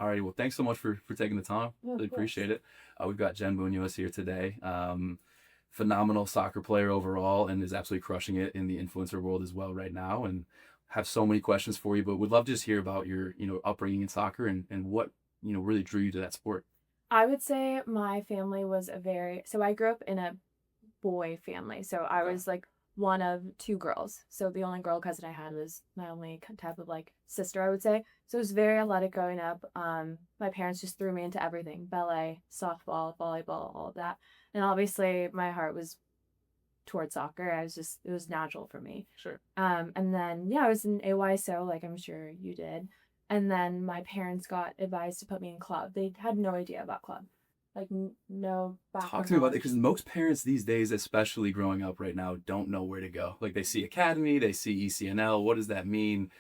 All right. Well, thanks so much for taking the time. Yeah, Really of course. appreciate it. We've got Jen Munoz here today. Phenomenal soccer player overall, and is absolutely crushing it in the influencer world as well right now. And have so many questions for you, but would love to just hear about your upbringing in soccer and what really drew you to that sport. I would say my family was so I grew up in a boy family. So I Okay. was like one of two girls. So the only girl cousin I had was my only type of like sister, I would say. So it was very athletic growing up. My parents just threw me into everything: ballet, softball, volleyball, all of that. And obviously my heart was towards soccer. It was natural for me. Sure. And then, yeah, I was in AYSO, like I'm sure you did. And then my parents got advised to put me in club. They had no idea about club, like no Talk background to me about it, knowledge. because most parents these days, especially growing up right now, don't know where to go. Like they see academy, they see ECNL. What does that mean?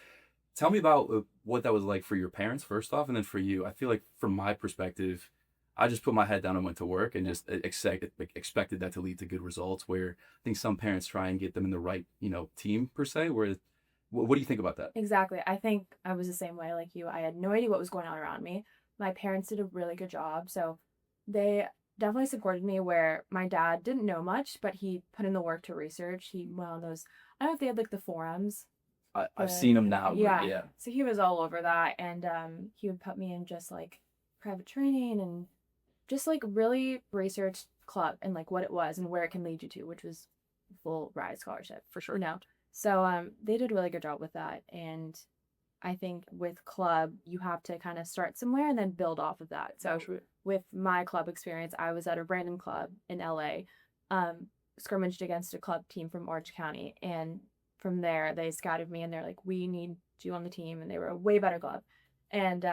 Tell me about what that was like for your parents first off, and then for you. I feel like from my perspective, I just put my head down and went to work and just expected that to lead to good results. Where I think some parents try and get them in the right team per se. Where what do you think about that? Exactly. I think I was the same way like you. I had no idea what was going on around me. My parents did a really good job. So they definitely supported me where my dad didn't know much, but he put in the work to research. He went on those, I don't know if they had like the forums, I've but seen them now, but yeah. yeah, So he was all over that. And he would put me in just like private training and just like really research club and like what it was and where it can lead you to, which was full ride scholarship, for sure. So they did a really good job with that. And I think with club, you have to kind of start somewhere and then build off of that. So Absolutely. with my club experience, I was at a random club in LA, scrimmaged against a club team from Orange County. And from there, they scouted me and they're like, we need you on the team. And they were a way better club. And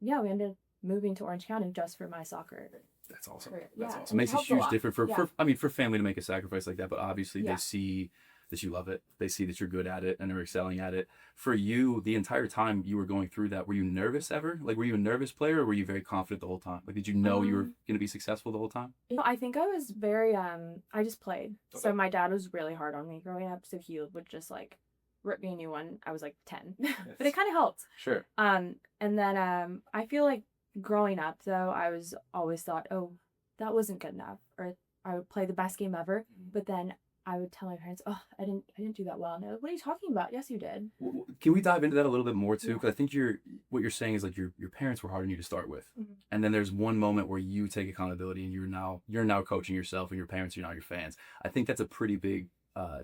yeah, we ended up moving to Orange County just for my soccer That's awesome. career. That's Yeah, awesome. and it Makes a helped a huge lot. difference Yeah, for I mean for family to make a sacrifice like that, but obviously they yeah. see that you love it. They see that you're good at it and are excelling at it. For you, the entire time you were going through that, were you nervous ever? Like, were you a nervous player, or were you very confident the whole time? Like, did you know you were Um, going to be successful the whole time? I think I was very I just played. So Okay. my dad was really hard on me growing up, so he would just like rip me a new one. I was like 10. But it kind of helped. Sure. And then I feel like growing up though, I was always thought, "Oh, that wasn't good enough." Or I would play the best game ever, but then I would tell my parents, "Oh, I didn't do that well." And they're like, "What are you talking about? Yes, you did." Can we dive into that a little bit more too? Yeah. Because I think what you're saying is like your parents were hard on you to start with, Mm-hmm. and then there's one moment where you take accountability and you're now coaching yourself, and your parents are now your fans. I think that's a pretty big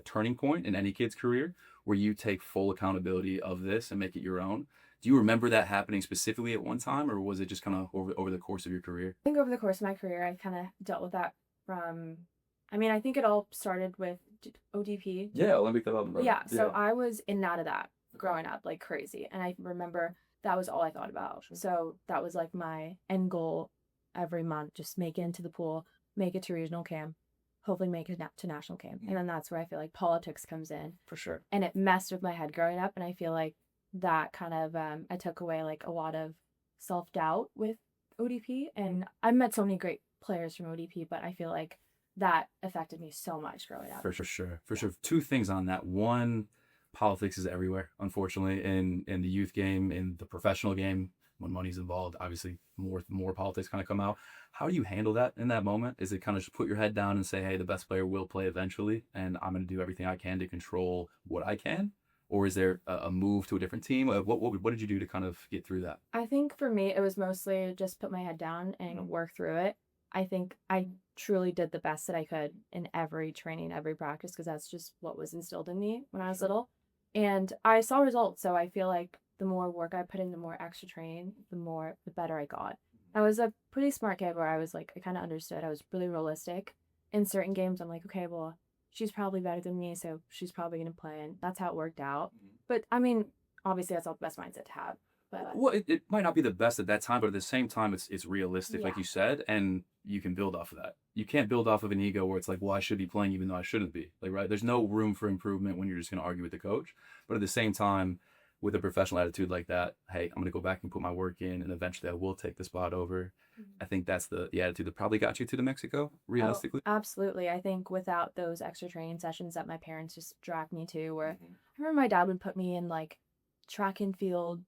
turning point in any kid's career, where you take full accountability of this and make it your own. Do you remember that happening specifically at one time, or was it just kind of over the course of your career? I think over the course of my career, I kind of dealt with that from, I mean, I think it all started with ODP. Yeah, Olympic development. Yeah, so I was in and out of that growing up like crazy. And I remember that was all I thought about. So that was like my end goal every month, just make it into the pool, make it to regional camp, hopefully make it to national camp. And then that's where I feel like politics comes in. For sure. And it messed with my head growing up. And I feel like that kind of, I took away like a lot of self doubt with ODP. And I met so many great players from ODP, but I feel like that affected me so much growing up. For sure. For sure. Two things on that. One, politics is everywhere, unfortunately, in the youth game, in the professional game. When money's involved, obviously more politics kind of come out. How do you handle that in that moment? Is it kind of just put your head down and say, hey, the best player will play eventually, and I'm going to do everything I can to control what I can? Or is there a move to a different team? What did you do to kind of get through that? I think for me, it was mostly just put my head down and work through it. I think I truly did the best that I could in every training, every practice, because that's just what was instilled in me when I was little. And I saw results. So I feel like the more work I put in, the more extra training, the better I got. I was a pretty smart kid where I was like, I kind of understood. I was really realistic. In certain games, I'm like, okay, well, she's probably better than me, so she's probably going to play. And that's how it worked out. But I mean, obviously, that's not the best mindset to have. But Well, it might not be the best at that time, but at the same time, it's realistic, like yeah, you said, and you can build off of that. You can't build off of an ego where it's like, well, I should be playing even though I shouldn't be. Like, right? There's no room for improvement when you're just going to argue with the coach. But at the same time, with a professional attitude like that, hey, I'm going to go back and put my work in, and eventually I will take the spot over. I think that's the attitude that probably got you to the Mexico, oh, realistically. absolutely. I think without those extra training sessions that my parents just dragged me to, where I remember my dad would put me in like track and field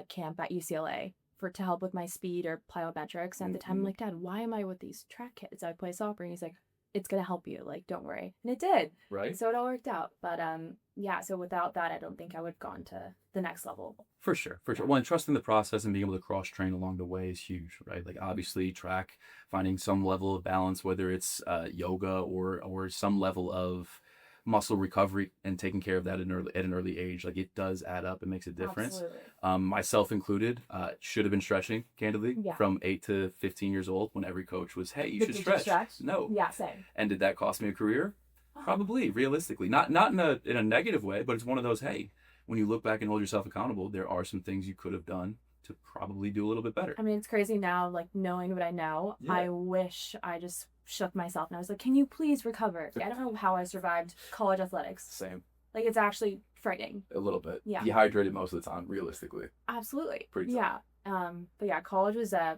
camp at UCLA to help with my speed or plyometrics. And at the time, I'm like, Dad, why am I with these track kids? I play soccer. And he's like, it's gonna help you. Like, don't worry. And it did. Right. So it all worked out. But yeah. So without that, I don't think I would have gone to the next level. For sure, for sure. Well, and trusting the process and being able to cross train along the way is huge, right? Like obviously, track, finding some level of balance, whether it's yoga or some level of muscle recovery and taking care of that at an early age, like it does add up. It makes a difference. Absolutely. Myself included, should have been stretching candidly Yeah. from 8 to 15 years old when every coach was, hey, you But should did stretch. you stretch? No. Yeah, same. And did that cost me a career? Probably, realistically, not in a negative way, but it's one of those, hey, when you look back and hold yourself accountable, there are some things you could have done to probably do a little bit better. I mean, it's crazy now, like knowing what I know. Yeah. I wish I just shook myself and I was like, can you please recover? I don't know how I survived college athletics. Same. Like, it's actually frightening. A little bit. Yeah. Dehydrated most of the time, realistically. Absolutely. Pretty tough. Yeah. But yeah, college was I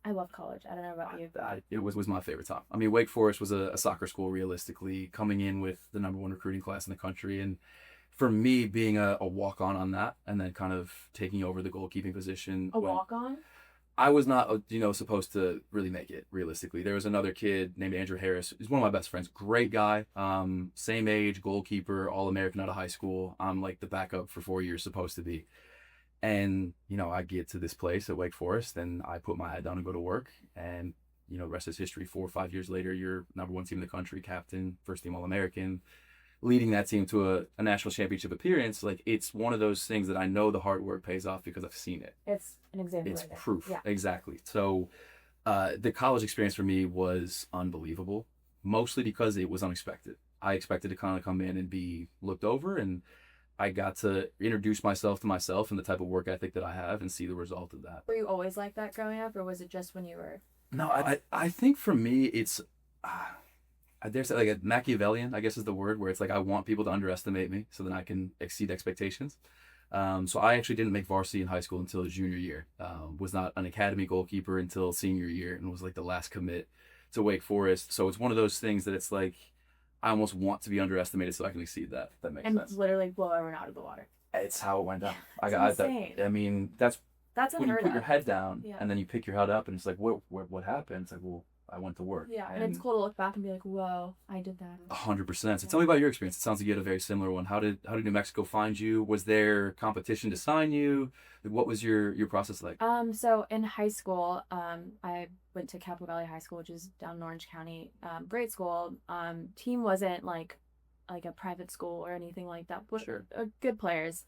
love college. I don't know about you. It was my favorite time. I mean, Wake Forest was a soccer school, realistically, coming in with the #1 recruiting class in the country. And for me, being a walk-on that, and then kind of taking over the goalkeeping position. A walk-on? I was not, supposed to really make it, realistically. There was another kid named Andrew Harris. He's one of my best friends. Great guy. Same age, goalkeeper, All-American out of high school. I'm like the backup for 4 years, supposed to be. And, I get to this place at Wake Forest and I put my head down and go to work. And, the rest is history. 4 or 5 years later, you're #1 team in the country, captain, first team All-American, leading that team to a national championship appearance. Like, it's one of those things that I know the hard work pays off because I've seen it. It's an example. It's right there. proof. Yeah. Exactly. So the college experience for me was unbelievable, mostly because it was unexpected. I expected to kind of come in and be looked over, and I got to introduce myself to myself and the type of work ethic that I have and see the result of that. Were you always like that growing up, or was it just when you were? No, I think for me, it's, I dare say, like a Machiavellian, I guess is the word, where it's like I want people to underestimate me so that I can exceed expectations. So I actually didn't make varsity in high school until junior year. Was not an academy goalkeeper until senior year, and was like the last commit to Wake Forest. So it's one of those things that it's like I almost want to be underestimated so I can exceed that. If that makes sense. And literally blow everyone out of the water. It's how it went down. It's insane. I mean, that's when you unheard put of. your head down, Yeah. and then you pick your head up, and it's like, what happened? It's like, well, I went to work. Yeah, and it's cool to look back and be like, whoa, I did that. 100%. So tell me about your experience. It sounds like you had a very similar one. How did New Mexico find you? Was there competition to sign you? What was your process like? So in high school, I went to Capital Valley High School, which is down in Orange County. Great school. Team wasn't like a private school or anything like that. But Sure. Good players.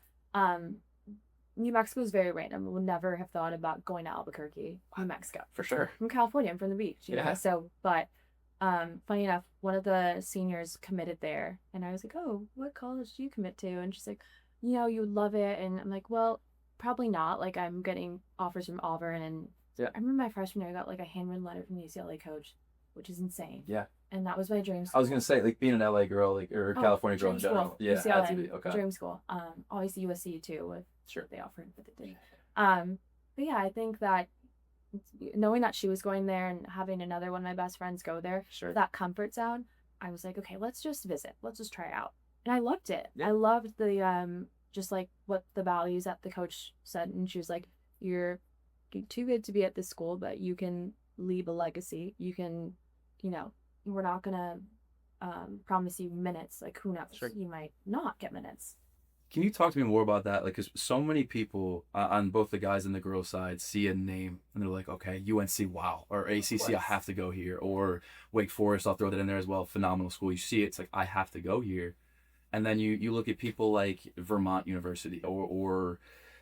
New Mexico is very random. I would never have thought about going to Albuquerque, New Mexico. For sure. I'm California. I'm from the beach. You know? Yeah. So, but funny enough, one of the seniors committed there, and I was like, "Oh, what college do you commit to?" And she's like, "You would love it." And I'm like, "Well, probably not. Like, I'm getting offers from Auburn, and Yeah. I remember my freshman year, I got like a handwritten letter from the UCLA coach, which is insane. Yeah. And that was my dream I school. was gonna say, like, being an LA girl, like, or California girl in dream general. school, Yeah, UCLA, had to be. Okay. dream school. Always USC too. With Sure. they offered, but they didn't. But yeah, I think that knowing that she was going there and having another one of my best friends go there, Sure. that comfort zone, I was like, okay, let's just visit. Let's just try it out. And I loved it. Yeah. I loved the just like what the values that the coach said, and she was like, you're too good to be at this school, but you can leave a legacy. You can, we're not gonna promise you minutes. Like, who knows? Sure. You might not get minutes. Can you talk to me more about that? Like, because so many people on both the guys and the girls side see a name and they're like, okay, UNC, wow, or ACC, I have to go here, or Wake Forest, I'll throw that in there as well. Phenomenal school. You see it, it's like, I have to go here. And then you look at people like Vermont University or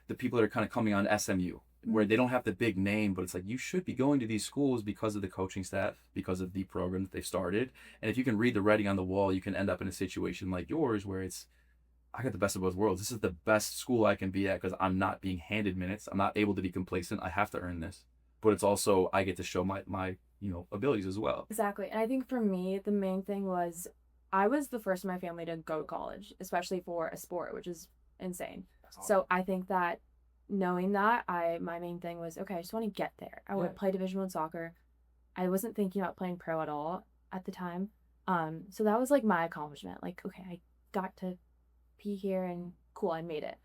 the people that are kind of coming on SMU, where they don't have the big name, but it's like, you should be going to these schools because of the coaching staff, because of the program that they've started. And if you can read the writing on the wall, you can end up in a situation like yours where it's, I got the best of both worlds. This is the best school I can be at because I'm not being handed minutes. I'm not able to be complacent. I have to earn this. But it's also, I get to show my abilities as well. Exactly. And I think for me, the main thing was I was the first in my family to go to college, especially for a sport, which is insane. Awesome. So I think that knowing that, my main thing was, okay, I just want to get there. I want to play Division I soccer. I wasn't thinking about playing pro at all at the time. So that was like my accomplishment. Like, okay, I got to be here and cool, I made it.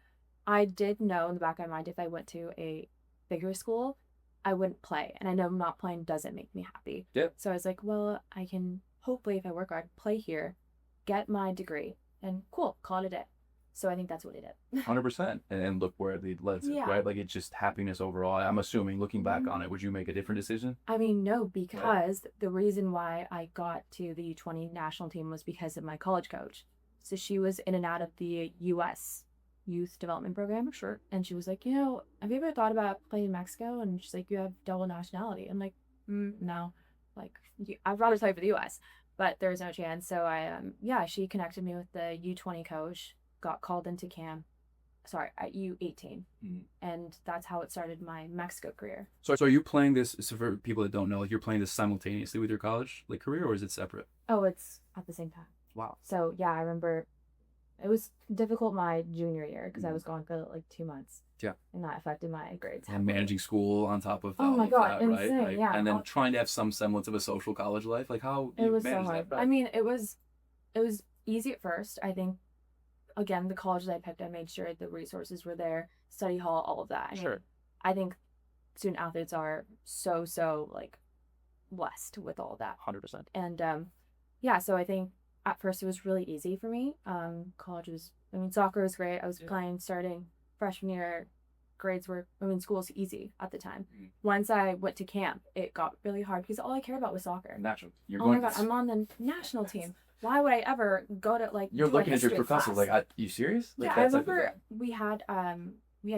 I did know in the back of my mind if I went to a bigger school, I wouldn't play. And I know not playing doesn't make me happy. Yeah. So I was like, well, I can hopefully, if I work hard, play here, get my degree, and cool, call it a day. So I think that's what it did. 100%. And look where it led to, Yeah. right? Like it's just happiness overall. I'm assuming looking back on it, would you make a different decision? I mean, no, because the reason why I got to the U20 national team was because of my college coach. So she was in and out of the US youth development program. Sure. And she was like, you know, have you ever thought about playing in Mexico? And she's like, you have double nationality. I'm like, no, like I'd rather play for the US, but there's no chance. So she connected me with the U20 coach, got called into camp. Sorry, at U18. And that's how it started my Mexico career. So are you playing this, so for people that don't know, like you're playing this simultaneously with your college like career, or is it separate? Oh, it's at the same time. Wow. So yeah, I remember it was difficult my junior year because I was gone for like 2 months. Yeah. And that affected my grades. And managing school on top of Oh my God, that, insane, right? yeah. And then trying to have some semblance of a social college life. Like how It you was so manage hard. that, I mean, it was easy at first. I think, again, the college that I picked, I made sure the resources were there, study hall, all of that. Sure. I think student athletes are so like blessed with all of that. 100%. And so I think at first it was really easy for me. College was, soccer was great. I was playing starting freshman year. School was easy at the time. Once I went to camp, it got really hard because all I cared about was soccer. Natural. Oh my God, I'm on the national team. Why would I ever go to like? You're looking at your professor class? like, you serious? Like, Yeah, I remember we had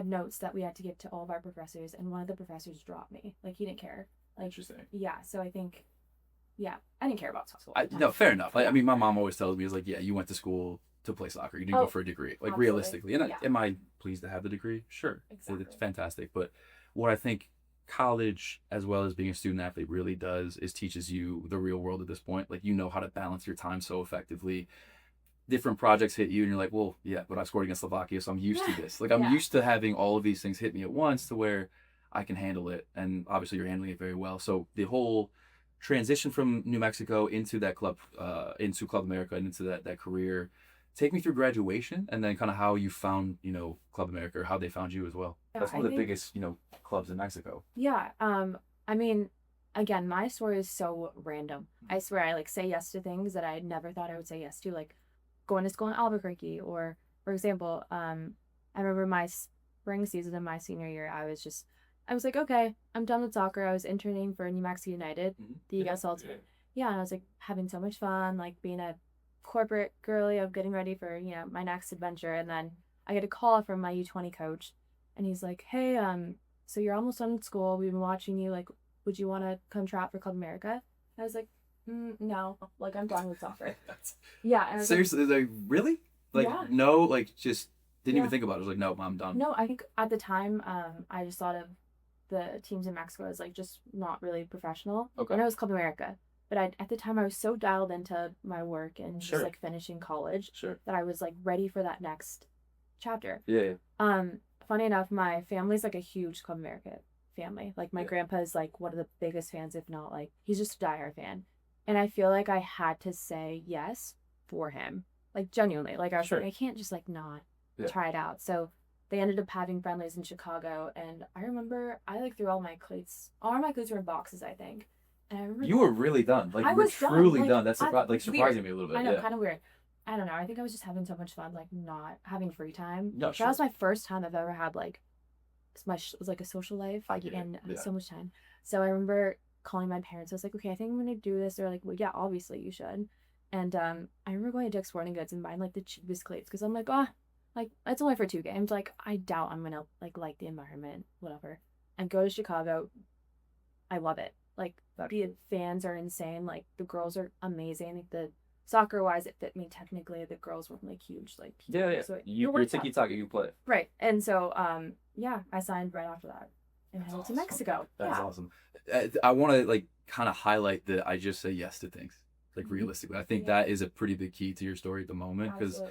notes that we had to give to all of our professors, and one of the professors dropped me. Like he didn't care. Like, interesting. Yeah, so I think, I didn't care about school. No, fair enough. Like, I mean, my mom always tells me, is like, yeah, you went to school to play soccer. You didn't go for a degree. Like absolutely. Realistically, and am I pleased to have the degree? Sure, exactly. It's fantastic. But what I think college, as well as being a student athlete, really does is teaches you the real world at this point. Like, you know how to balance your time so effectively. Different projects hit you and you're like, well, yeah, but I scored against Slovakia, so I'm used to this. Like, I'm used to having all of these things hit me at once to where I can handle it. And obviously you're handling it very well. So the whole transition from New Mexico into that club, into Club America and into that career, take me through graduation and then kind of how you found, Club America, or how they found you as well. Yeah, That's one of the biggest, clubs in Mexico. Yeah. Again, my story is so random. I swear I say yes to things that I never thought I would say yes to, like going to school in Albuquerque, or for example, I remember my spring season of my senior year, I was like, okay, I'm done with soccer. I was interning for New Mexico United, the ESL team. Yeah, and I was like having so much fun, like being a corporate girly of getting ready for, my next adventure. And then I get a call from my U20 coach, and he's like, hey, so you're almost done with school. We've been watching you. Like, would you want to come try out for Club America? I was like, no, like I'm done with soccer. Yeah. And seriously, like really? Like no, like just didn't even think about it. I was like, no, I'm done. No, I think at the time, I just thought of the teams in Mexico as like just not really professional. Okay. I know it was Club America, but at the time I was so dialed into my work and just like finishing college that I was like ready for that next chapter. Yeah. Funny enough, my family's like a huge Club America family. Like my grandpa is like one of the biggest fans, if not like he's just a diehard fan. And I feel like I had to say yes for him, like genuinely. Like I was like, I can't just like not try it out. So they ended up having friendlies in Chicago, and I remember I like threw all my cleats. All my cleats were in boxes, I think. And I remember you were really done. Like I you were was truly done. done. That's surprising me a little bit. I know, kind of weird. I don't know. I think I was just having so much fun, like not having free time. No, That was my first time I've ever had like it was like a social life and so much time. So I remember calling my parents. I was like, okay, I think I'm gonna do this. They're like, well, yeah, obviously you should. And I remember going to Dick's Sporting Goods and buying like the cheapest cleats because I'm like, like it's only for 2 games. Like I doubt I'm gonna like the environment, whatever. And go to Chicago. I love it. Like the fans are insane. Like the girls are amazing. Like the soccer wise, it fit me technically. The girls weren't like huge. Like so you're tiki taka. You play right. And so I signed right after that and headed to Mexico. That's awesome. I want to like kind of highlight that I just say yes to things. Like realistically, I think that is a pretty big key to your story at the moment because.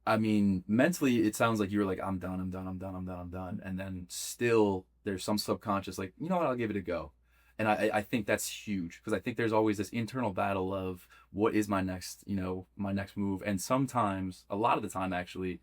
I mean, mentally, it sounds like you were like, I'm done. And then still there's some subconscious, like, you know what, I'll give it a go. And I think that's huge because I think there's always this internal battle of what is my next move. And sometimes, a lot of the time, actually,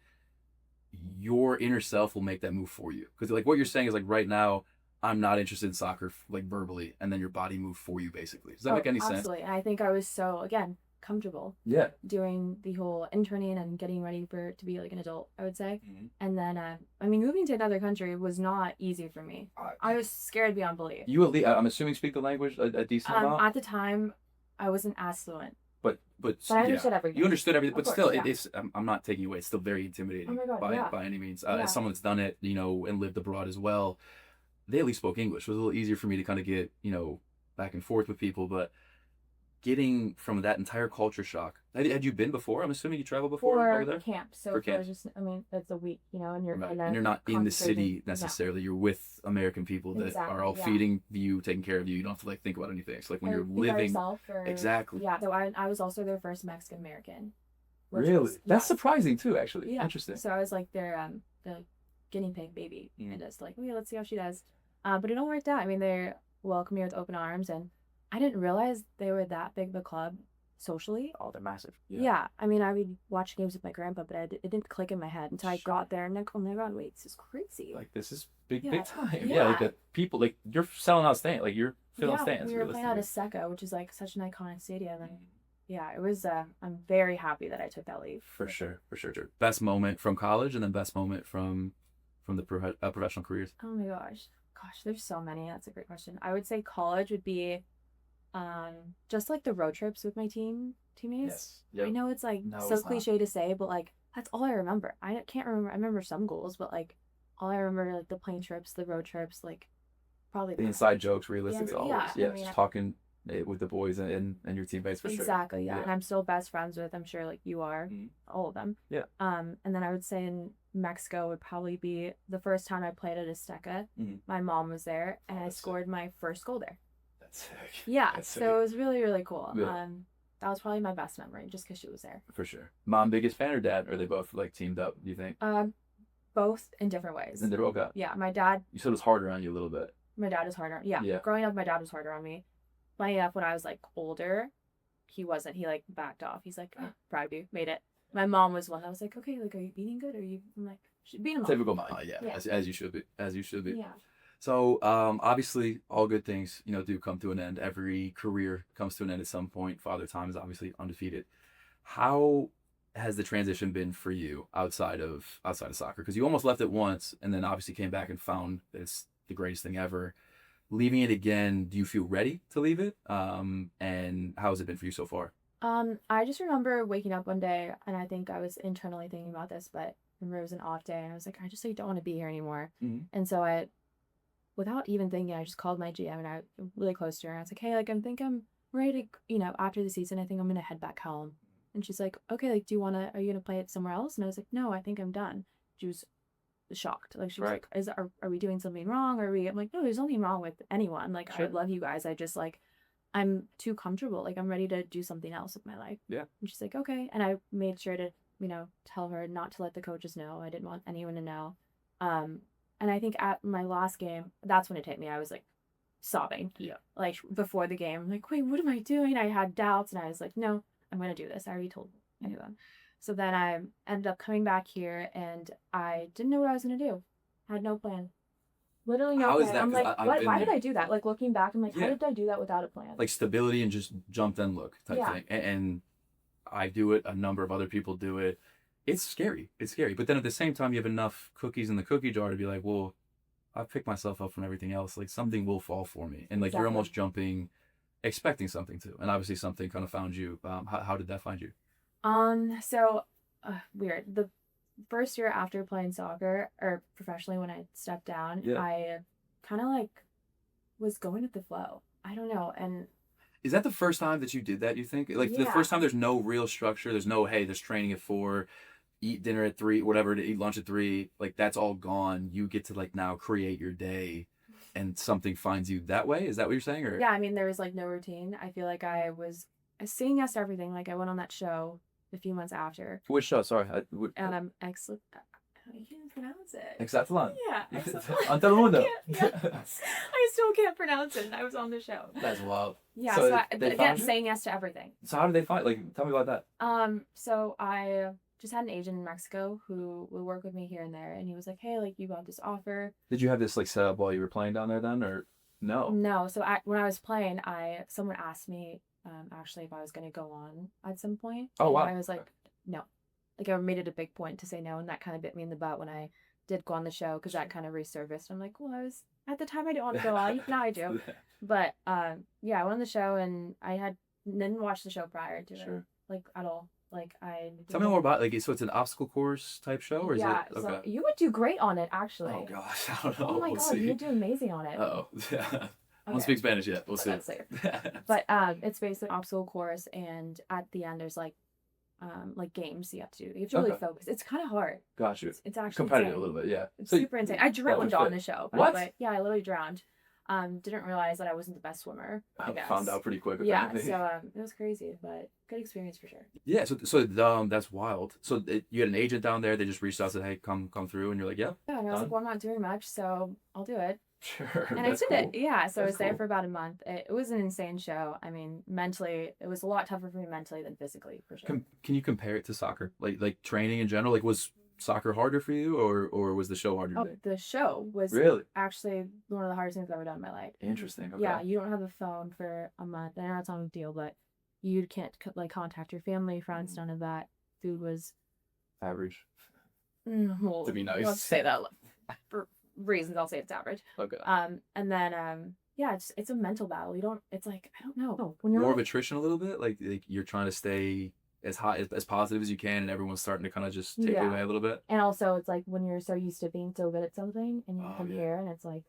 your inner self will make that move for you. Because like what you're saying is like right now, I'm not interested in soccer like verbally, and then your body moved for you basically. Does that Oh, make any sense? absolutely. And I think I was so, again, comfortable Yeah. doing the whole interning and getting ready for to be like an adult, I would say. Mhm. And then, I mean, moving to another country was not easy for me. I was scared beyond belief. You at least, I'm assuming, speak the language a decent amount. At the time, I wasn't as fluent, But but I yeah, understood everything. you understood everything. Of But still, course, yeah. it's I'm not taking away. It's still very intimidating. Oh my God, yeah. By any means. Yeah. As someone that's done it, and lived abroad as well, they at least spoke English. It was a little easier for me to kind of get back and forth with people. But getting from that entire culture shock. Had you been before? I'm assuming you traveled before over For there. camp. So For camp. just, I mean, it's a week, and you're Right. kind of And you're not in the city concentrating. necessarily. You're with American people that Exactly, are all yeah. feeding you, taking care of you. You don't have to like think about anything. It's like when Or you're be by living. yourself or, Exactly. Yeah. So I was also their first Mexican American. Really? That's Yeah. surprising too, actually. Yeah. Interesting. So I was like their the guinea pig baby, Mm. and just like, let's see how she does. But it all worked out. I mean, they welcomed me with open arms, and I didn't realize they were that big of a club socially. Oh, they're massive. Yeah. I mean, I would watch games with my grandpa, but it didn't click in my head until I got there, and like, oh my God, wait, this is crazy. Like this is big Yeah. time. Yeah, Yeah. like the people, like you're selling out stands, like you're filling stands. We were playing out of Seca, which is like such an iconic stadium, and yeah, it was. I'm very happy that I took that leave. For sure. Best moment from college, and then best moment from the professional careers. Oh my gosh, there's so many. That's a great question. I would say college would be, just like the road trips with my teammates. Yes. Yep. I know it's like No, so it's not. cliche to say, but like that's all I remember. I can't remember. I remember some goals, but like all I remember are, like the plane trips, the road trips, like probably The that. inside jokes, realistically, Yeah, always. I Yeah, mean, just talking with the boys and your teammates for sure. Exactly, yeah. Yeah. And I'm still best friends with, I'm sure like you are, Mhm. all of them. Yeah. And then I would say in Mexico would probably be the first time I played at Azteca. Mhm. My mom was there, and I that's scored my first goal there. That's sick. Yeah, That's so sick. it was really, really cool. Yeah. That was probably my best memory, just because she was there. For sure. Mom, biggest fan or dad? Or are they both like teamed up? Do you think? Both in different ways. And they're okay. Yeah, my dad You said it was harder on you a little bit. was harder. Yeah, Yeah. growing up, my dad was harder on me. Funny enough, when I was like older, he wasn't. He like backed off. He's like, oh, proud of you, made it. My mom was one. I was like, okay, like, are you eating good? I'm like, being a mom. Typical mom. Yeah. Yeah. As you should be. As you should be. Yeah. So obviously all good things, do come to an end. Every career comes to an end at some point. Father Time is obviously undefeated. How has the transition been for you outside of soccer? Because you almost left it once and then obviously came back and found that it's the greatest thing ever. Leaving it again, do you feel ready to leave it? And how has it been for you so far? I just remember waking up one day, and I think I was internally thinking about this, but I remember it was an off day, and I was like, I just like don't want to be here anymore. Mhm. And so I, without even thinking, I just called my GM, and I'm really close to her. And I was like, hey, like I'm ready to, after the season, I think I'm gonna head back home. And she's like, okay, like, are you gonna play it somewhere else? And I was like, no, I think I'm done. She was shocked. Like, she was Right. like, are we doing something wrong? I'm like, no, there's nothing wrong with anyone. Like, Sure. I love you guys. I just like, I'm too comfortable. Like, I'm ready to do something else with my life. Yeah. And she's like, okay. And I made sure to, tell her not to let the coaches know. I didn't want anyone to know. And I think at my last game, that's when it hit me. I was like sobbing. Yeah. Like before the game, I'm like, wait, what am I doing? I had doubts, and I was like, no, I'm going to do this. I already told anyone. So then I ended up coming back here, and I didn't know what I was going to do. Had no plan. Literally no How is plan. that? I'm 'Cause like, I've been why did there. I do that? Like looking back, I'm like, Yeah. how did I do that without a plan? Like stability and just jump then look type Yeah. thing. And I do it. A number of other people do it. It's scary. But then at the same time, you have enough cookies in the cookie jar to be like, well, I've picked myself up from everything else. Like something will fall for me. And like you're Exactly. almost jumping, expecting something to. And obviously something kind of found you. How did that find you? So weird. The first year after playing soccer, or professionally when I stepped down, Yeah. I kind of like was going with the flow. I don't know. And Is that the first time that you did that, you think? Like the Yeah. first time there's no real structure. There's no, hey, there's training at 4, eat dinner at 3, whatever, to eat lunch at 3. Like that's all gone. You get to like now create your day and something finds you that way. Is that what you're saying? Or yeah, I mean, there was like no routine. I feel like I was saying yes to everything. Like I went on that show a few months after, which show? Sorry. and I'm excellent. I can't pronounce it. Exathlon. Yeah, excellent. Ante el mundo. I still can't pronounce it. And I was on the show. That's wild. Yeah, So so they again, found you? saying yes to everything. So how did they find? Like, tell me about that. So I just had an agent in Mexico who would work with me here and there, and he was like, "Hey, like you got this offer." Did you have this like set up while you were playing down there then, or no? No, so when I was playing, someone asked me actually if I was going to go on at some point, Oh and wow. I was like, no. Like I made it a big point to say no, and that kind of bit me in the butt when I did go on the show because that kind of resurfaced. I'm like, well, I was at the time I didn't want to go on. Now I do, but yeah, I went on the show and I had didn't watch the show prior to it, like at all. Like I Tell me more about like so it's an obstacle course type show or is yeah, it okay? so you would do great on it actually. Oh gosh, I don't know. Oh my We'll god, you see. would do amazing on it. Oh, yeah. I don't Okay. speak Spanish yet. We'll see. That's safe. But it's basically an obstacle course, and at the end there's like games you have to do. You have to really Okay. focus. It's kind of hard. Got you. It's actually Competitive insane. a little bit, yeah. It's So super insane. I drowned fit. on the show. By What? the way. Yeah, I literally drowned. Didn't realize that I wasn't the best swimmer. I guess. found out pretty quick. Yeah, Apparently. so it was crazy, but good experience for sure. Yeah, so that's wild. So you had an agent down there. They just reached out and said, "Hey, come through," and you're like, "Yeah." Yeah, and I was like, well, I'm not doing much, so I'll do it. Sure. And I did it. Yeah, so I was there cool. for about a month. It was an insane show. I mean, mentally, it was a lot tougher for me mentally than physically, for sure. Can you compare it to soccer? Like training in general? Like was soccer harder for you, or was the show harder? Oh, the show was really actually one of the hardest things I've ever done in my life. interesting. Okay. Yeah, you don't have a phone for a month. I know it's not a deal, but you can't like contact your family, friends, none of that. Food was Average. well, To be nice. let's say that for reasons. I'll say it's average. Okay. And then yeah, it's a mental battle. You don't. It's like I don't know when you're More of attrition a little bit. Like you're trying to stay as high as positive as you can, and everyone's starting to kind of just take away a little bit. And also, it's like when you're so used to being so good at something, and you come yeah. here, and it's like,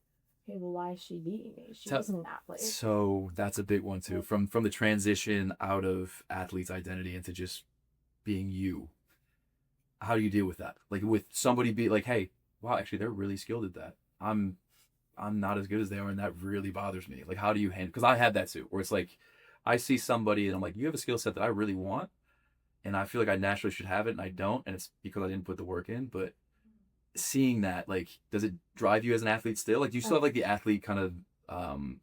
okay, well, why is she beating me? She wasn't an athlete. So that's a big one too. From the transition out of athlete's identity into just being you. How do you deal with that? Like with somebody be like, hey, wow, actually they're really skilled at that. I'm not as good as they are, and that really bothers me. Like, how do you handle? Because I had that too, where it's like, I see somebody and I'm like, you have a skill set that I really want, and I feel like I naturally should have it, and I don't, and it's because I didn't put the work in. But seeing that, like, does it drive you as an athlete still? Like, do you still have like the athlete kind of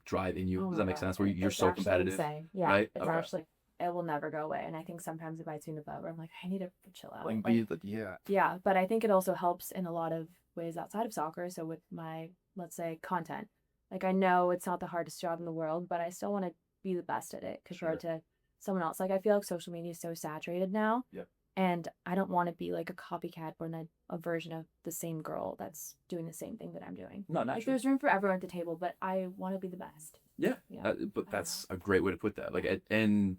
drive in you? Does that make sense? Where you're so competitive, yeah, right? It's actually it will never go away, and I think sometimes it bites me in the butt where I'm like, I need to chill out. Yeah, but I think it also helps in a lot of ways outside of soccer. So with my, let's say, content, like I know it's not the hardest job in the world, but I still want to be the best at it compared to someone else. Like I feel like social media is so saturated now. Yep. And I don't want to be like a copycat or a version of the same girl that's doing the same thing that I'm doing. No, naturally. Like there's room for everyone at the table, but I want to be the best. Yeah. But that's a great way to put that. Like, and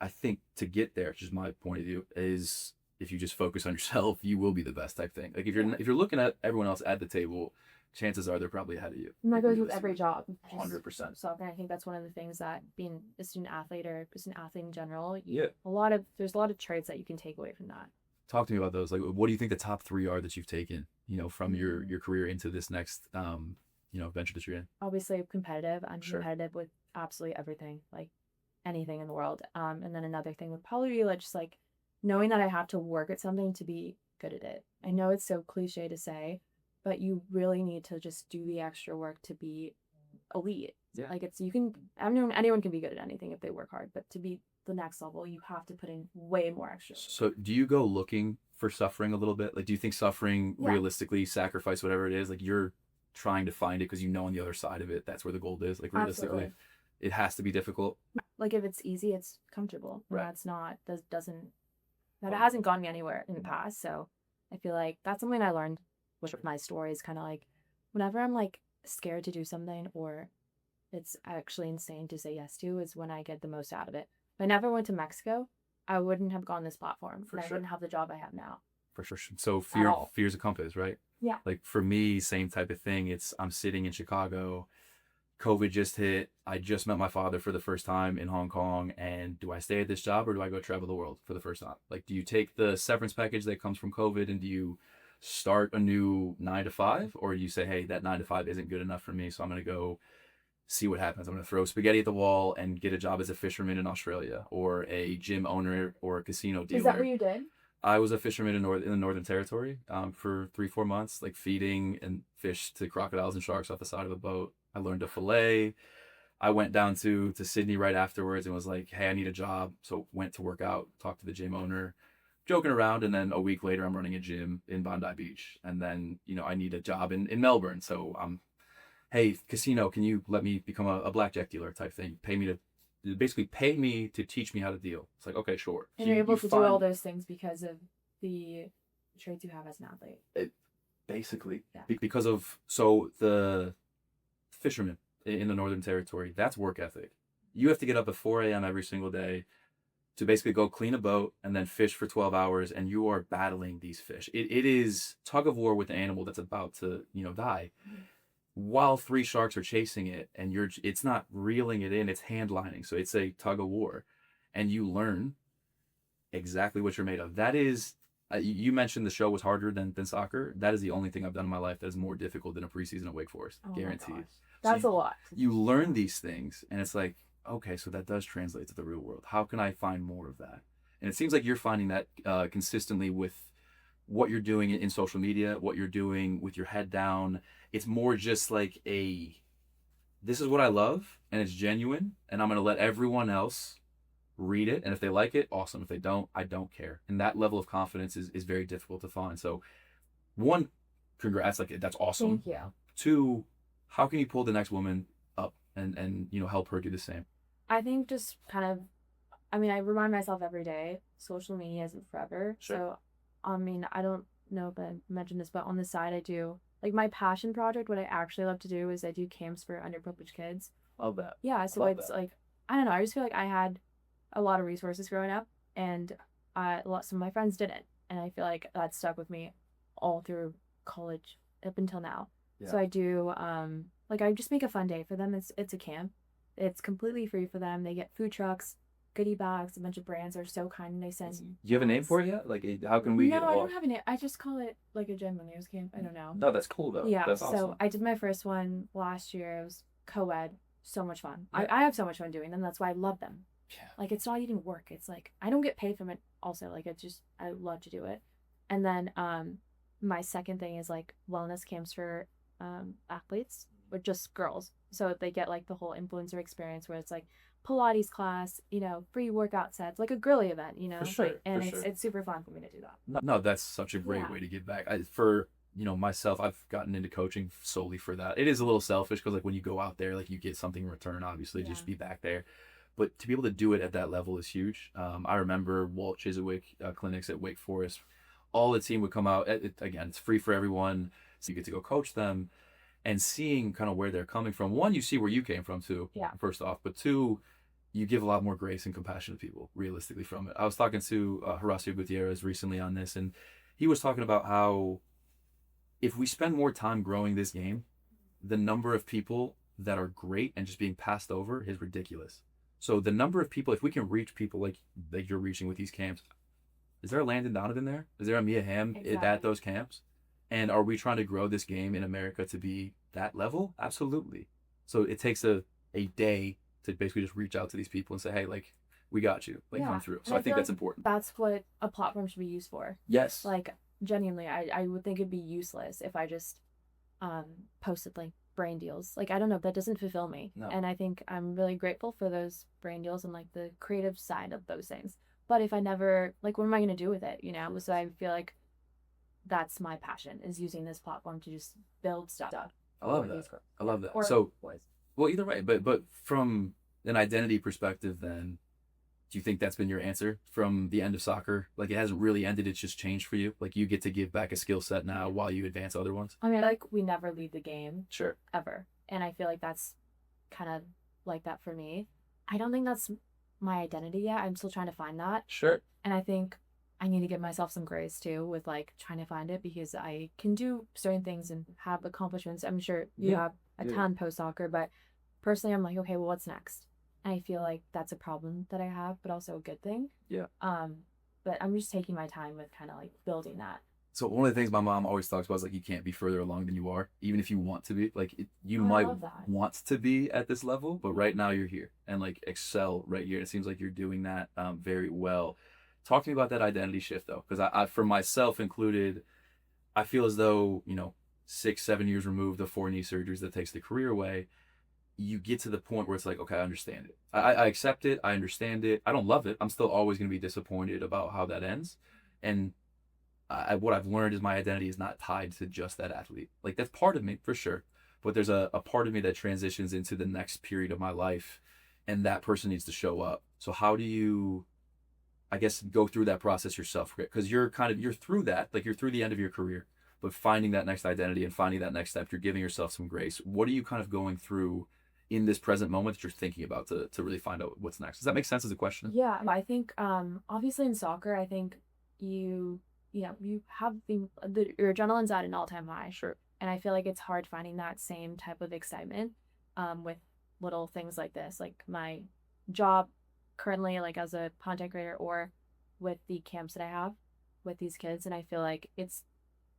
I think to get there, just my point of view, is if you just focus on yourself, you will be the best type thing. Like if you're looking at everyone else at the table, chances are they're probably ahead of you. And that goes with every job. 100%. So I think that's one of the things that being a student athlete or just an athlete in general, there's a lot of traits that you can take away from that. Talk to me about those. Like, what do you think the top 3 are that you've taken, from your career into this next, venture that you're in? Obviously competitive. I'm competitive with absolutely everything, like anything in the world. And then another thing would probably be just like knowing that I have to work at something to be good at it. I know it's so cliche to say, but you really need to just do the extra work to be elite. Yeah. Like anyone can be good at anything if they work hard, but to be the next level, you have to put in way more extra. So do you go looking for suffering a little bit? Like, do you think suffering realistically, sacrifice, whatever it is, like you're trying to find it because on the other side of it, that's where the gold is? Like realistically, it has to be difficult. Like if it's easy, it's comfortable. Right. That's not, that hasn't gone me anywhere in the past. So I feel like that's something I learned with my story is kind of like whenever I'm like scared to do something or it's actually insane to say yes to is when I get the most out of it. If I never went to Mexico, I wouldn't have gone this platform. I wouldn't have the job I have now. For sure. So fear's a compass, right? Yeah. Like for me, same type of thing. I'm sitting in Chicago. COVID just hit. I just met my father for the first time in Hong Kong. And do I stay at this job or do I go travel the world for the first time? Like, do you take the severance package that comes from COVID and do you start a new 9 to 5, or you say, hey, that 9 to 5 isn't good enough for me, so I'm going to go see what happens. I'm going to throw spaghetti at the wall and get a job as a fisherman in Australia or a gym owner or a casino dealer. Is that what you did? I was a fisherman in the Northern Territory for 3-4 months, like feeding and fish to crocodiles and sharks off the side of a boat. I learned to fillet. I went down to Sydney right afterwards and was like, hey, I need a job. So went to work out, talked to the gym owner, joking around, and then a week later I'm running a gym in Bondi Beach, and then I need a job in Melbourne, so I'm, hey, casino, can you let me become a blackjack dealer type thing? Basically pay me to teach me how to deal. It's like, okay, sure. And So you're able you to do all those things because of the traits you have as an athlete. basically, Yeah. because of, so the fishermen in the Northern Territory, that's work ethic. You have to get up at 4 a.m. every single day to basically go clean a boat and then fish for 12 hours, and you are battling these fish. It is tug of war with the animal that's about to die, while 3 sharks are chasing it, and it's not reeling it in, it's hand lining, so it's a tug of war, and you learn exactly what you're made of. That is, you mentioned the show was harder than soccer. That is the only thing I've done in my life that is more difficult than a preseason at Wake Forest. Oh Guaranteed. That's a lot. You learn these things, and it's like, okay, so that does translate to the real world. How can I find more of that? And it seems like you're finding that consistently with what you're doing in social media, what you're doing with your head down. It's more just like this is what I love, and it's genuine, and I'm going to let everyone else read it, and if they like it, awesome. If they don't, I don't care. And that level of confidence is very difficult to find. So, one, congrats, like that's awesome. Thank you. 2, how can you pull the next woman up and help her do the same? I think just kind of, I remind myself every day, social media isn't forever. Sure. So, I don't know if I mentioned this, but on the side I do, like my passion project, what I actually love to do is I do camps for underprivileged kids. Love that. Yeah, so it's like, I don't know, I just feel like I had a lot of resources growing up, and some of my friends didn't. And I feel like that stuck with me all through college up until now. Yeah. So I do, I just make a fun day for them. It's a camp. It's completely free for them. They get food trucks, goodie bags, a bunch of brands are so kind and they send. Do you have a name for it yet? Like, how can we No, I don't have a name. I just call it like a Jen Munoz camp. I don't know. No, that's cool though. Yeah, that's awesome. So I did my first one last year. It was co-ed. So much fun. Yeah. I have so much fun doing them. That's why I love them. Yeah. Like, it's not even work. It's like, I don't get paid from it also. Like, I love to do it. And then my second thing is like wellness camps for athletes, with just girls. So they get like the whole influencer experience where it's like Pilates class, free workout sets, like a girly event, For sure. And it's super fun for me to do that. No, that's such a great way to give back. Myself, I've gotten into coaching solely for that. It is a little selfish because like when you go out there, like you get something in return, obviously, just be back there. But to be able to do it at that level is huge. I remember Walt Chiswick clinics at Wake Forest. All the team would come out. Again, it's free for everyone, so you get to go coach them. And seeing kind of where they're coming from. 1, you see where you came from too, first off. But 2, you give a lot more grace and compassion to people, realistically, from it. I was talking to Horacio Gutierrez recently on this, and he was talking about how if we spend more time growing this game, the number of people that are great and just being passed over is ridiculous. So the number of people, if we can reach people like you're reaching with these camps, is there a Landon Donovan there? Is there a Mia Hamm at those camps? And are we trying to grow this game in America to be that level? Absolutely. So it takes a day to basically just reach out to these people and say, hey, like, we got you. Like, come through. So I think that's important. That's what a platform should be used for. Yes. Like, genuinely, I would think it'd be useless if I just posted, like, brand deals. Like, I don't know, that doesn't fulfill me. No. And I think I'm really grateful for those brand deals and, like, the creative side of those things. But if I never, like, what am I going to do with it, So I feel like that's my passion, is using this platform to just build stuff. I love that. So, well, either way, but from an identity perspective, then, do you think that's been your answer from the end of soccer? Like, it hasn't really ended, it's just changed for you? Like, you get to give back a skill set now while you advance other ones? Like, we never leave the game. Sure. Ever. And I feel like that's kind of like that for me. I don't think that's my identity yet. I'm still trying to find that. Sure. And I think I need to give myself some grace too with like trying to find it, because I can do certain things and have accomplishments. I'm sure you have a ton post soccer, but personally I'm like, okay, well, what's next? And I feel like that's a problem that I have, but also a good thing. Yeah. But I'm just taking my time with kind of like building that. So one of the things my mom always talks about is like, you can't be further along than you are, even if you want to be. Like, you might want to be at this level, but right now you're here and like excel right here. It seems like you're doing that very well. Talk to me about that identity shift though, because I for myself included, I feel as though 6-7 years removed of 4 knee surgeries that takes the career away, you get to the point where it's like, okay, I understand it. I accept it. I understand it. I don't love it. I'm still always going to be disappointed about how that ends. And what I've learned is my identity is not tied to just that athlete. Like that's part of me for sure, but there's a part of me that transitions into the next period of my life, and that person needs to show up. So how do you, I guess, go through that process yourself? Because you're through that, like you're through the end of your career, but finding that next identity and finding that next step, you're giving yourself some grace. What are you kind of going through in this present moment that you're thinking about to really find out what's next? Does that make sense as a question? Yeah, I think obviously in soccer, I think you you have your adrenaline's at an all-time high. Sure. And I feel like it's hard finding that same type of excitement with little things like this, like my job currently, like as a content creator, or with the camps that I have with these kids. And I feel like it's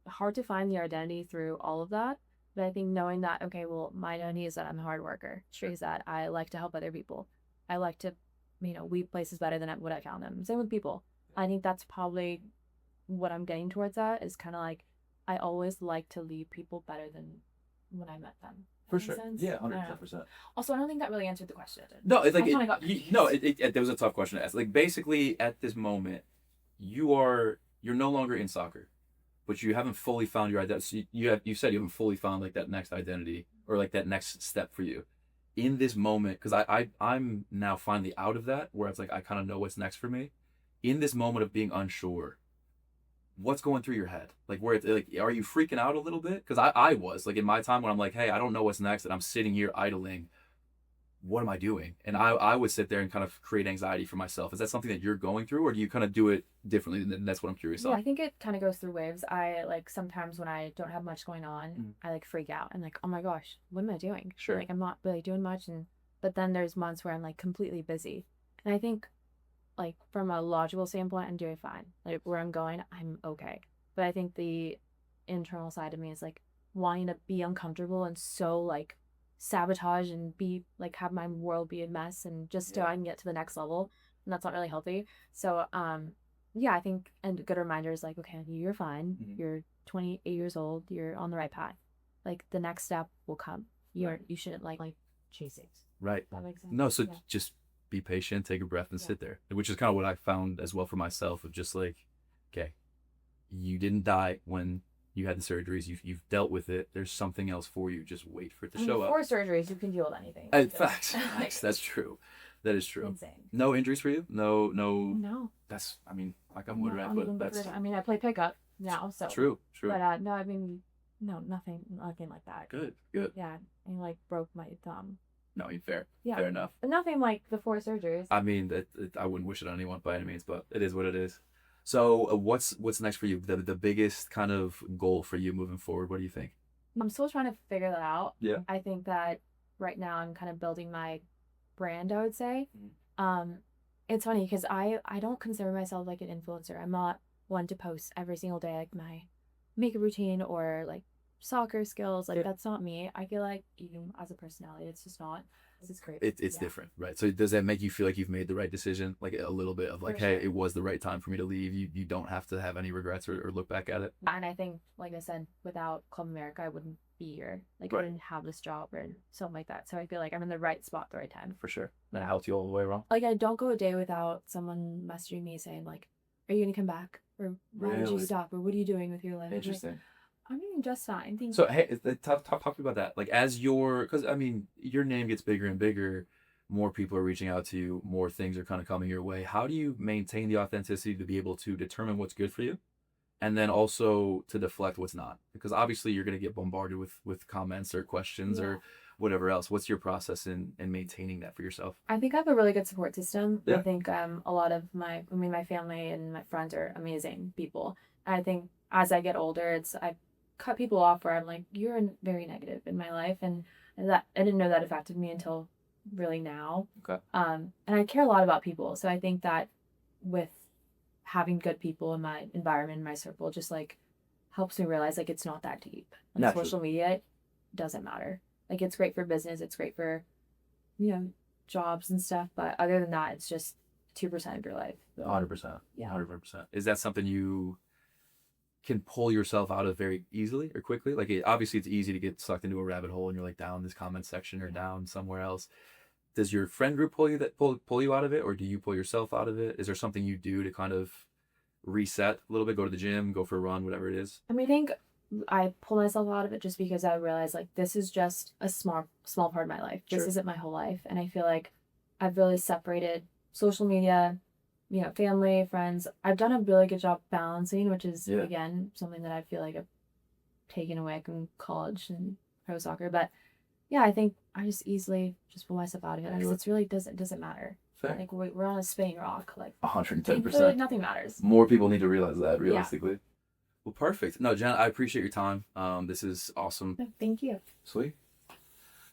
hard to find the identity through all of that. But I think knowing that, okay, well, my identity is that I'm a hard worker, is that I like to help other people. I like to, weed places better than what I found them. Same with people. I think that's probably what I'm getting towards that is kind of like, I always like to leave people better than when I met them. For That makes sure. sense? Yeah, 110%. Also, I don't think that really answered the question. No, it's like I kinda got no, it was a tough question to ask. Like basically, at this moment, you're no longer in soccer, but you haven't fully found your identity. So you said you haven't fully found like that next identity or like that next step for you. In this moment, because I'm now finally out of that, where it's like I kind of know what's next for me. In this moment of being unsure, what's going through your head? Like where it's like, are you freaking out a little bit? Because I was like in my time when I'm like, hey, I don't know what's next, and I'm sitting here idling. What am I doing? And I would sit there and kind of create anxiety for myself. Is that something that you're going through, or do you kind of do it differently? And that's what I'm curious Yeah, on. I think it kind of goes through waves. I like sometimes when I don't have much going on, I like freak out and like, oh my gosh, what am I doing? Sure. Like I'm not really doing much, and but then there's months where I'm like completely busy, and I think like from a logical standpoint, I'm doing fine. Like where I'm going, I'm okay. But I think the internal side of me is like wanting to be uncomfortable and so like sabotage and be like have my world be a mess and just so I can get to the next level. And that's not really healthy. So yeah, I think and a good reminder is like, okay, you're fine. You're 28 years old, you're on the right path. Like the next step will come. You shouldn't like chase it. Right. That makes sense. No, so just be patient, take a breath, and sit there. Which is kind of what I found as well for myself of just like, okay, you didn't die when you had the surgeries. You've dealt with it. There's something else for you. Just wait for it to show up. Before surgeries, you can deal with anything. Facts. That's true. That is true. Insane. No injuries for you? No. No. That's, I mean, like I'm wood, right? But that's I mean, I play pickup now, so. true. But no, I mean, no, nothing like that. Good. Yeah, and like broke my thumb. No, fair. Yeah. Fair enough. But nothing like before surgeries. I mean, I wouldn't wish it on anyone by any means, but it is what it is. So, what's next for you? The biggest kind of goal for you moving forward? What do you think? I'm still trying to figure that out. Yeah. I think that right now I'm kind of building my brand, I would say. It's funny because I don't consider myself like an influencer. I'm not one to post every single day like my makeup routine or like soccer skills. Like that's not me. I feel like even as a personality, it's just not. This is great. It's different, right? So does that make you feel like you've made the right decision? Like a little bit of like, hey, it was the right time for me to leave. You don't have to have any regrets or look back at it. And I think, like I said, without Club America, I wouldn't be here. Like I wouldn't have this job or something like that. So I feel like I'm in the right spot at the right time. For sure. That helped you all the way around. Like I don't go a day without someone messaging me saying like, "Are you gonna come back?" Or "Why did you stop?" Or "What are you doing with your life?" Interesting. Like, I'm doing just fine. Thank so hey, talk to me about that. Like as because I mean your name gets bigger and bigger, more people are reaching out to you, more things are kind of coming your way. How do you maintain the authenticity to be able to determine what's good for you, and then also to deflect what's not? Because obviously you're gonna get bombarded with comments or questions or whatever else. What's your process in maintaining that for yourself? I think I have a really good support system. Yeah. I think a lot of my family and my friends are amazing people. And I think as I get older, I cut people off where I'm like, you're very negative in my life, and that I didn't know that affected me until really now. Okay. And I care a lot about people, so I think that with having good people in my environment, in my circle, just like helps me realize like it's not that deep. Like social media doesn't matter. Like it's great for business, it's great for jobs and stuff, but other than that, it's just 2% of your life. 100%. Yeah. 100%. Is that something you can pull yourself out of very easily or quickly? Like obviously it's easy to get sucked into a rabbit hole and you're like down this comment section or down somewhere else. Does your friend group pull you out of it, or do you pull yourself out of it? Is there something you do to kind of reset a little bit, go to the gym, go for a run, whatever it is? I mean, I think I pull myself out of it just because I realized like this is just a small part of my life. This Sure. isn't my whole life, and I feel like I've really separated social media, family, friends. I've done a really good job balancing, which is Yeah. again something that I feel like I've taken away from college and pro soccer. But yeah, I think I just easily just pull myself out of it because it's really doesn't matter. Fair. Like we're on a spinning rock. Like 110%. nothing matters. More people need to realize that realistically. Well, perfect. No, Jen, I appreciate your time. This is awesome. Thank you. Sweet.